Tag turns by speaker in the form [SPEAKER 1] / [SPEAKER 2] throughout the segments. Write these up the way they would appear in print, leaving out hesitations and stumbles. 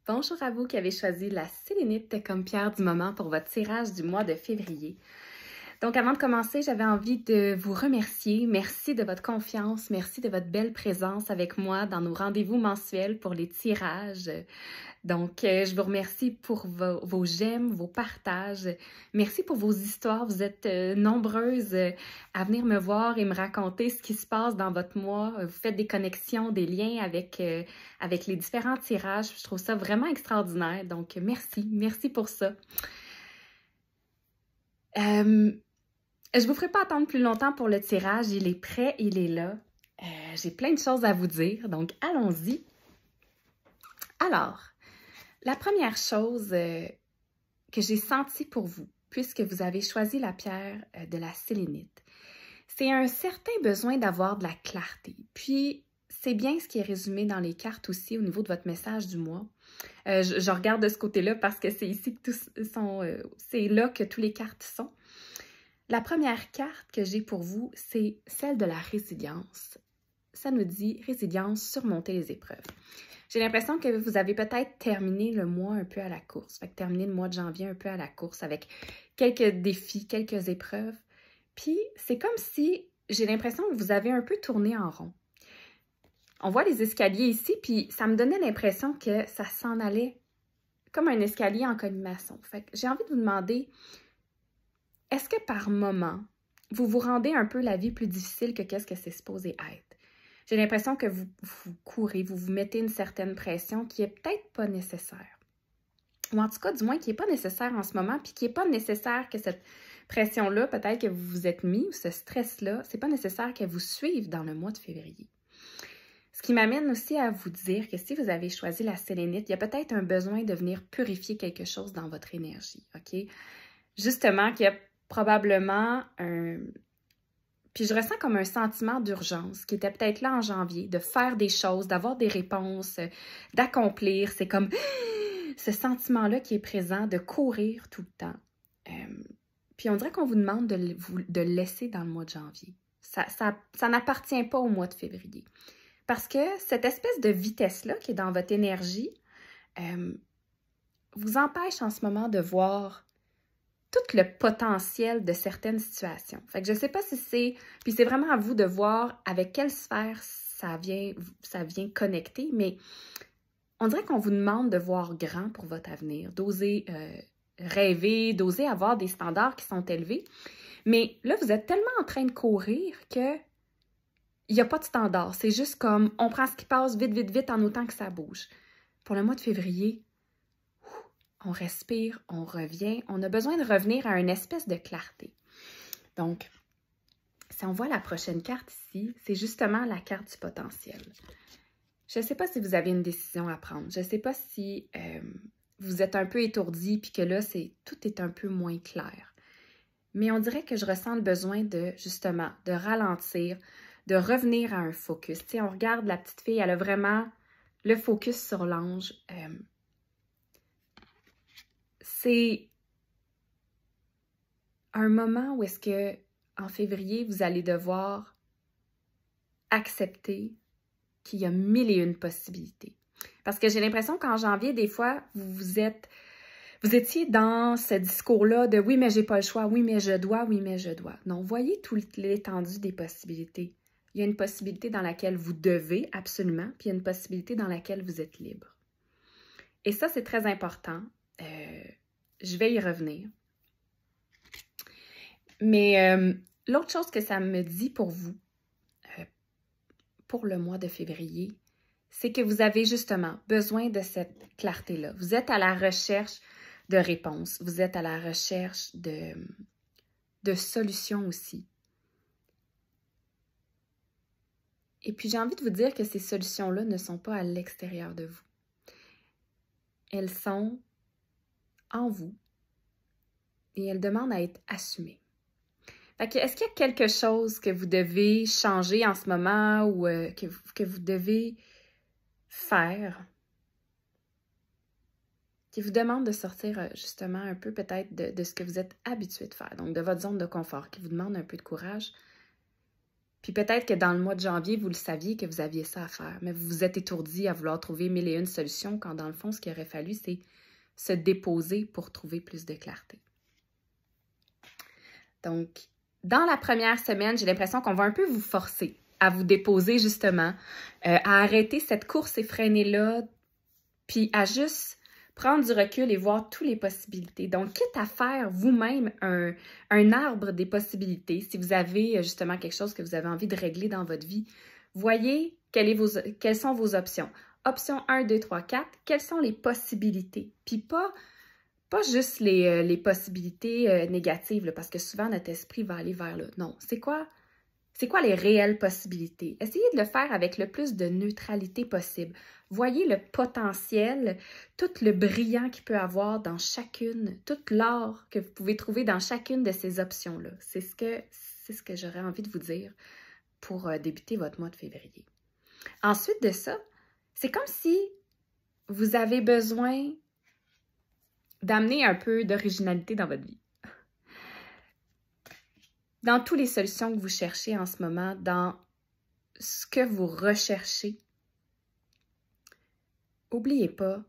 [SPEAKER 1] Bonjour à vous qui avez choisi la sélénite comme pierre du moment pour votre tirage du mois de février. Donc avant de commencer, j'avais envie de vous remercier. Merci de votre confiance, merci de votre belle présence avec moi dans nos rendez-vous mensuels pour les tirages. Donc, je vous remercie pour vos j'aime, vos partages. Merci pour vos histoires. Vous êtes nombreuses à venir me voir et me raconter ce qui se passe dans votre mois. Vous faites des connexions, des liens avec les différents tirages. Je trouve ça vraiment extraordinaire. Donc, merci pour ça. Je vous ferai pas attendre plus longtemps pour le tirage. Il est prêt, il est là. J'ai plein de choses à vous dire. Donc, allons-y. Alors, la première chose que j'ai sentie pour vous, puisque vous avez choisi la pierre de la sélénite, c'est un certain besoin d'avoir de la clarté. Puis, c'est bien ce qui est résumé dans les cartes aussi au niveau de votre message du mois. Je regarde de ce côté-là parce que c'est ici que tous sont, c'est là que toutes les cartes sont. La première carte que j'ai pour vous, c'est celle de la résilience. Ça nous dit résilience, surmonter les épreuves. J'ai l'impression que vous avez peut-être terminé le mois un peu à la course. Fait que terminé le mois de janvier un peu à la course avec quelques défis, quelques épreuves. Puis, c'est comme si j'ai l'impression que vous avez un peu tourné en rond. On voit les escaliers ici, puis ça me donnait l'impression que ça s'en allait comme un escalier en colimaçon. Fait que j'ai envie de vous demander, est-ce que par moment, vous vous rendez un peu la vie plus difficile que qu'est-ce que c'est supposé être? J'ai l'impression que vous courez, vous vous mettez une certaine pression qui est peut-être pas nécessaire. Ou en tout cas, du moins, qui n'est pas nécessaire en ce moment, puis qui n'est pas nécessaire que cette pression-là, peut-être que vous vous êtes mis, ou ce stress-là, c'est pas nécessaire qu'elle vous suive dans le mois de février. Ce qui m'amène aussi à vous dire que si vous avez choisi la sélénite, il y a peut-être un besoin de venir purifier quelque chose dans votre énergie, OK? Justement, qu'il y a probablement un... Puis je ressens comme un sentiment d'urgence qui était peut-être là en janvier, de faire des choses, d'avoir des réponses, d'accomplir. C'est comme ce sentiment-là qui est présent, de courir tout le temps. Puis on dirait qu'on vous demande de le laisser dans le mois de janvier. Ça n'appartient pas au mois de février. Parce que cette espèce de vitesse-là qui est dans votre énergie vous empêche en ce moment de voir tout le potentiel de certaines situations. Fait que je ne sais pas si c'est... Puis c'est vraiment à vous de voir avec quelle sphère ça vient connecter, mais on dirait qu'on vous demande de voir grand pour votre avenir, d'oser rêver, d'oser avoir des standards qui sont élevés. Mais là, vous êtes tellement en train de courir que il n'y a pas de standard. C'est juste comme on prend ce qui passe vite, vite, vite en autant que ça bouge. Pour le mois de février, on respire, on revient. On a besoin de revenir à une espèce de clarté. Donc, si on voit la prochaine carte ici, c'est justement la carte du potentiel. Je ne sais pas si vous avez une décision à prendre. Je ne sais pas si vous êtes un peu étourdi puis que là, tout est un peu moins clair. Mais on dirait que je ressens le besoin de, justement, de ralentir, de revenir à un focus. Tu sais, on regarde la petite fille, elle a vraiment le focus sur l'ange. C'est un moment où est-ce que, en février, vous allez devoir accepter qu'il y a mille et une possibilités. Parce que j'ai l'impression qu'en janvier, des fois, vous étiez dans ce discours-là de « oui, mais j'ai pas le choix, oui, mais je dois, oui, mais je dois ». Non, voyez toute l'étendue des possibilités. Il y a une possibilité dans laquelle vous devez absolument, puis il y a une possibilité dans laquelle vous êtes libre. Et ça, c'est très important. Je vais y revenir. Mais l'autre chose que ça me dit pour vous, pour le mois de février, c'est que vous avez justement besoin de cette clarté-là. Vous êtes à la recherche de réponses. Vous êtes à la recherche de solutions aussi. Et puis, j'ai envie de vous dire que ces solutions-là ne sont pas à l'extérieur de vous. Elles sont en vous et elles demandent à être assumées. Fait que, est-ce qu'il y a quelque chose que vous devez changer en ce moment ou que vous devez faire qui vous demande de sortir justement un peu peut-être de ce que vous êtes habitué de faire, donc de votre zone de confort, qui vous demande un peu de courage? Puis peut-être que dans le mois de janvier, vous le saviez que vous aviez ça à faire, mais vous vous êtes étourdi à vouloir trouver 1001 solutions quand dans le fond, ce qu'il aurait fallu, c'est se déposer pour trouver plus de clarté. Donc, dans la première semaine, j'ai l'impression qu'on va un peu vous forcer à vous déposer justement, à arrêter cette course effrénée-là, puis à juste prendre du recul et voir toutes les possibilités. Donc, quitte à faire vous-même un arbre des possibilités, si vous avez justement quelque chose que vous avez envie de régler dans votre vie, voyez quelles sont vos options. Option 1, 2, 3, 4, quelles sont les possibilités? Puis pas juste les possibilités négatives, là, parce que souvent notre esprit va aller vers là. Non, c'est quoi les réelles possibilités? Essayez de le faire avec le plus de neutralité possible. Voyez le potentiel, tout le brillant qu'il peut avoir dans chacune, tout l'or que vous pouvez trouver dans chacune de ces options-là. C'est ce que j'aurais envie de vous dire pour débuter votre mois de février. Ensuite de ça, c'est comme si vous avez besoin d'amener un peu d'originalité dans votre vie. Dans toutes les solutions que vous cherchez en ce moment, dans ce que vous recherchez, n'oubliez pas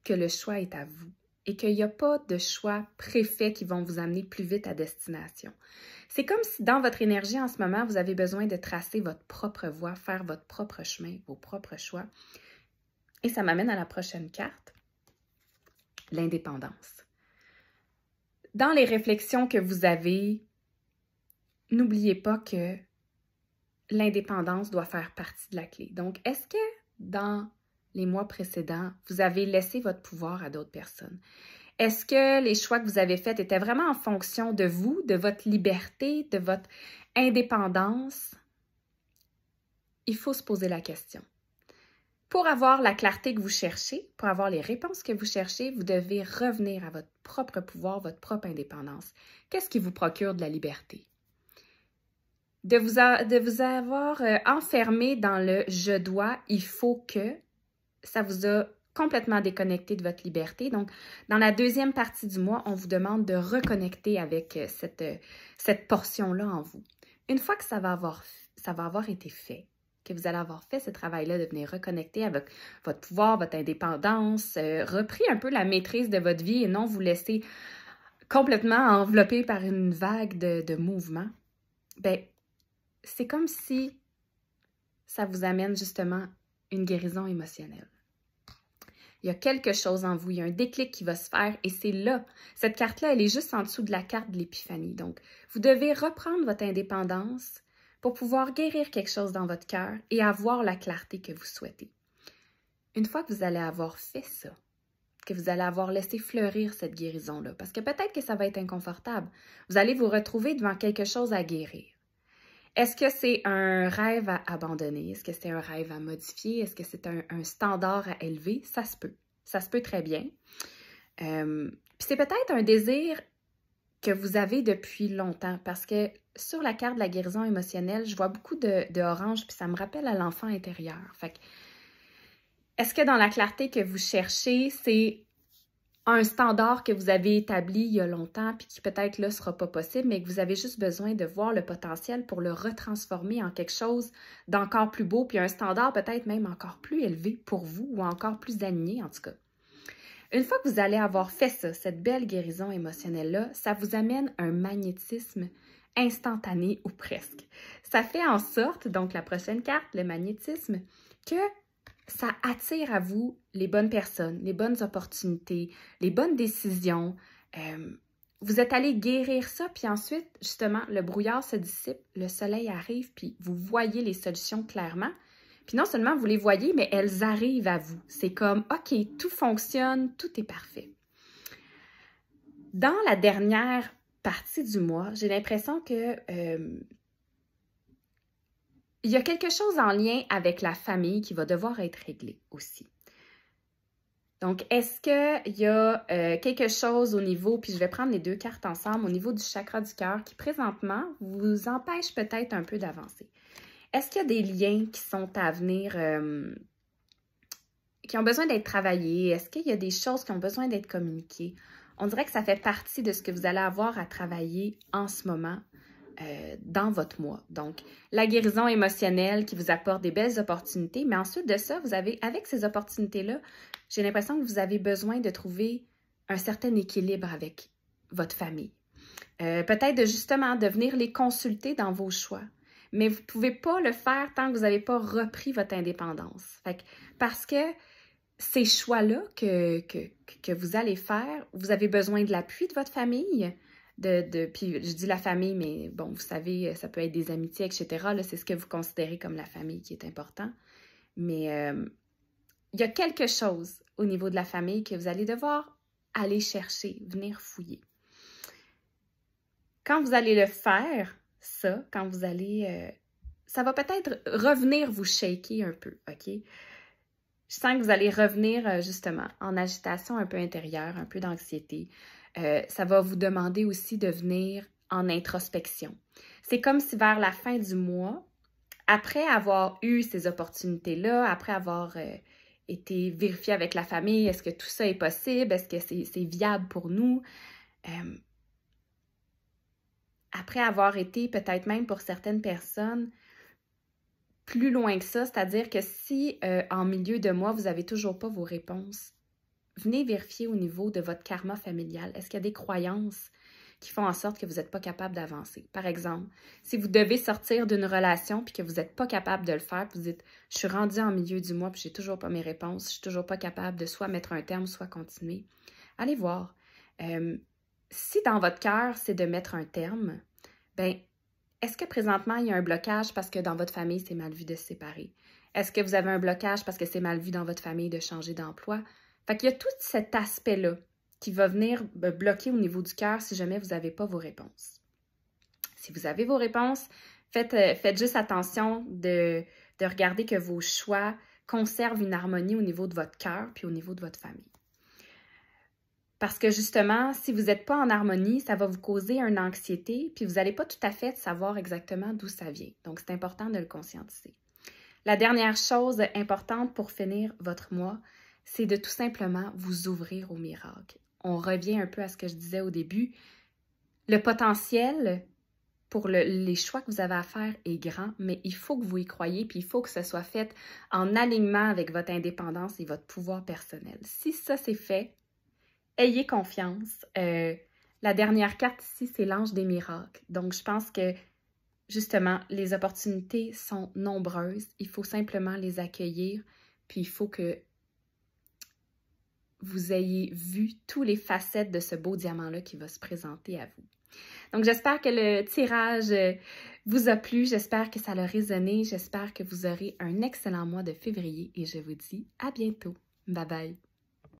[SPEAKER 1] que le choix est à vous et qu'il n'y a pas de choix préfaits qui vont vous amener plus vite à destination. C'est comme si dans votre énergie en ce moment, vous avez besoin de tracer votre propre voie, faire votre propre chemin, vos propres choix. Et ça m'amène à la prochaine carte, l'indépendance. Dans les réflexions que vous avez, n'oubliez pas que l'indépendance doit faire partie de la clé. Donc, est-ce que dans les mois précédents, vous avez laissé votre pouvoir à d'autres personnes? Est-ce que les choix que vous avez faits étaient vraiment en fonction de vous, de votre liberté, de votre indépendance? Il faut se poser la question. Pour avoir la clarté que vous cherchez, pour avoir les réponses que vous cherchez, vous devez revenir à votre propre pouvoir, votre propre indépendance. Qu'est-ce qui vous procure de la liberté? De vous avoir enfermé dans le « je dois »,« il faut que », ça vous a complètement déconnecté de votre liberté. Donc, dans la deuxième partie du mois, on vous demande de reconnecter avec cette portion-là en vous. Une fois que ça va avoir été fait, que vous allez avoir fait ce travail-là de venir reconnecter avec votre pouvoir, votre indépendance, repris un peu la maîtrise de votre vie et non vous laisser complètement enveloppé par une vague de mouvements, bien, c'est comme si ça vous amène justement une guérison émotionnelle. Il y a quelque chose en vous, il y a un déclic qui va se faire et c'est là. Cette carte-là, elle est juste en dessous de la carte de l'épiphanie. Donc, vous devez reprendre votre indépendance pour pouvoir guérir quelque chose dans votre cœur et avoir la clarté que vous souhaitez. Une fois que vous allez avoir fait ça, que vous allez avoir laissé fleurir cette guérison-là, parce que peut-être que ça va être inconfortable, vous allez vous retrouver devant quelque chose à guérir. Est-ce que c'est un rêve à abandonner? Est-ce que c'est un rêve à modifier? Est-ce que c'est un standard à élever? Ça se peut. Ça se peut très bien. Puis c'est peut-être un désir que vous avez depuis longtemps parce que sur la carte de la guérison émotionnelle, je vois beaucoup de orange puis ça me rappelle à l'enfant intérieur. Fait que, est-ce que dans la clarté que vous cherchez, c'est un standard que vous avez établi il y a longtemps puis qui peut-être là sera pas possible, mais que vous avez juste besoin de voir le potentiel pour le retransformer en quelque chose d'encore plus beau puis un standard peut-être même encore plus élevé pour vous ou encore plus aligné en tout cas. Une fois que vous allez avoir fait ça, cette belle guérison émotionnelle-là, ça vous amène un magnétisme instantané ou presque. Ça fait en sorte, donc la prochaine carte, le magnétisme, que ça attire à vous les bonnes personnes, les bonnes opportunités, les bonnes décisions. Vous êtes allé guérir ça, puis ensuite, justement, le brouillard se dissipe, le soleil arrive, puis vous voyez les solutions clairement. Puis non seulement vous les voyez, mais elles arrivent à vous. C'est comme, OK, tout fonctionne, tout est parfait. Dans la dernière partie du mois, j'ai l'impression que il y a quelque chose en lien avec la famille qui va devoir être réglé aussi. Donc, est-ce qu'il y a quelque chose au niveau, puis je vais prendre les deux cartes ensemble, au niveau du chakra du cœur qui présentement vous empêche peut-être un peu d'avancer? Est-ce qu'il y a des liens qui sont à venir, qui ont besoin d'être travaillés? Est-ce qu'il y a des choses qui ont besoin d'être communiquées? On dirait que ça fait partie de ce que vous allez avoir à travailler en ce moment dans votre mois. Donc, la guérison émotionnelle qui vous apporte des belles opportunités, mais ensuite de ça, vous avez, avec ces opportunités-là, j'ai l'impression que vous avez besoin de trouver un certain équilibre avec votre famille. Peut-être de justement de venir les consulter dans vos choix. Mais vous ne pouvez pas le faire tant que vous n'avez pas repris votre indépendance. Fait que, parce que ces choix-là que vous allez faire, vous avez besoin de l'appui de votre famille. Puis je dis la famille, mais bon, vous savez, ça peut être des amitiés, etc. Là, c'est ce que vous considérez comme la famille qui est important. Mais il y a quelque chose au niveau de la famille que vous allez devoir aller chercher, venir fouiller. Quand vous allez le faire, ça, quand vous allez... ça va peut-être revenir vous shaker un peu, OK? Je sens que vous allez revenir justement en agitation un peu intérieure, un peu d'anxiété. Ça va vous demander aussi de venir en introspection. C'est comme si vers la fin du mois, après avoir eu ces opportunités-là, après avoir été vérifié avec la famille, est-ce que tout ça est possible? Est-ce que c'est viable pour nous? Après avoir été peut-être même pour certaines personnes plus loin que ça, c'est-à-dire que si en milieu de mois, vous n'avez toujours pas vos réponses, venez vérifier au niveau de votre karma familial. Est-ce qu'il y a des croyances qui font en sorte que vous n'êtes pas capable d'avancer? Par exemple, si vous devez sortir d'une relation puis que vous n'êtes pas capable de le faire, puis vous dites « je suis rendue en milieu du mois puis j'ai toujours pas mes réponses, je suis toujours pas capable de soit mettre un terme, soit continuer », allez voir. Si dans votre cœur, c'est de mettre un terme, bien, est-ce que présentement, il y a un blocage parce que dans votre famille, c'est mal vu de se séparer? Est-ce que vous avez un blocage parce que c'est mal vu dans votre famille de changer d'emploi? Fait qu'il y a tout cet aspect-là qui va venir bloquer au niveau du cœur si jamais vous n'avez pas vos réponses. Si vous avez vos réponses, faites juste attention de regarder que vos choix conservent une harmonie au niveau de votre cœur puis au niveau de votre famille. Parce que justement, si vous n'êtes pas en harmonie, ça va vous causer une anxiété, puis vous n'allez pas tout à fait savoir exactement d'où ça vient. Donc, c'est important de le conscientiser. La dernière chose importante pour finir votre mois, c'est de tout simplement vous ouvrir au miracle. On revient un peu à ce que je disais au début. Le potentiel pour les choix que vous avez à faire est grand, mais il faut que vous y croyiez, puis il faut que ce soit fait en alignement avec votre indépendance et votre pouvoir personnel. Si ça, c'est fait, ayez confiance. La dernière carte ici, c'est l'ange des miracles. Donc, je pense que, justement, les opportunités sont nombreuses. Il faut simplement les accueillir. Puis, il faut que vous ayez vu toutes les facettes de ce beau diamant-là qui va se présenter à vous. Donc, j'espère que le tirage vous a plu. J'espère que ça a résonné. J'espère que vous aurez un excellent mois de février. Et je vous dis à bientôt. Bye bye!